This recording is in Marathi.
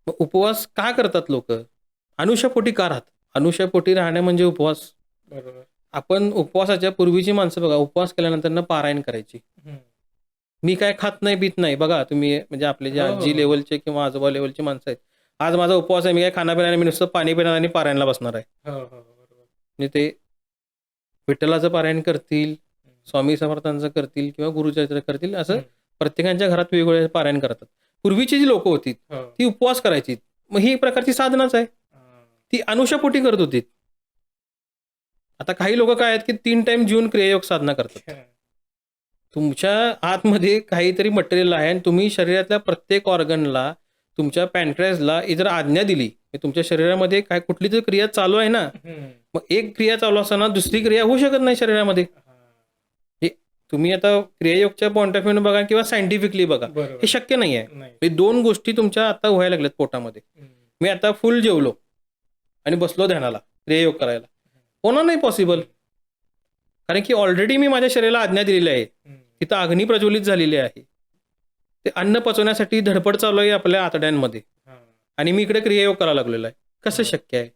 मग उपवास का करतात लोक? अनुशापोटी का राहतात? अनुशापोटी राहणं म्हणजे उपवास. बरोबर. आपण उपवासाच्या पूर्वीची माणसं बघा, उपवास केल्यानंतर ना पारायण करायची. हं. मी काय खात नाही, पीत नाही. बघा तुम्ही, म्हणजे आपले जे हो, हो, आजी हो, हो. लेव्हलचे किंवा आजोबा लेव्हलची माणसं आहेत. आज माझा उपवास आहे, मी काय खाणार पिणार नाही, मी नुसतं पाणी पिणार आणि पारायणला बसणार आहे. हो, हो, हो. बरोबर. म्हणजे ते विठ्ठलाचं पारायण करतील, हं. स्वामी समर्थांचं करतील किंवा गुरुचरित्र करतील, असं हं. प्रत्येकाच्या घरात वेगवेगळे पारायण करतात. पूर्वीची जी लोकं होती हो. ती उपवास करायची. मग ही एक प्रकारची साधनाच आहे. हां. ती अनुशापोटी करत होती. आता काही लोक काय आहेत की 3 टाइम जेवून क्रियायोग साधना करतात. हं. तुमच्या आतमध्ये काहीतरी मटेरियल आहे आणि तुम्ही शरीरातल्या प्रत्येक ऑर्गनला, तुमच्या पॅनक्रियाजला जर आज्ञा दिली की तुमच्या शरीरामध्ये काय कुठली तरी क्रिया चालू आहे ना, हं. मग एक क्रिया चालू असताना दुसरी क्रिया होऊ शकत नाही शरीरामध्ये. हां. हे तुम्ही आता क्रियायोगच्या पॉइंट ऑफ व्ह्यूने बघा किंवा सायंटिफिकली बघा, हे बरोबर. शक्य नाही आहे. नाही. हे 2 गोष्टी तुमच्या आता व्हायला लागल्यात पोटामध्ये. हं. मी आता फुल जेवलो आणि बसलो ध्यानाला, क्रियायोग करायला. होणार नाही पॉसिबल. कारण की ऑलरेडी मी माझ्या शरीराला आज्ञा दिलेली आहे. हं. तिथं अग्नी प्रज्वलित झालेली आहे. ते अन्न पचवण्यासाठी धडपड चालू आहे आपल्या आतड्यांमध्ये हां. आणि मी इकडे क्रियायोग करायला लागलेलो आहे. कसं हो. शक्य आहे?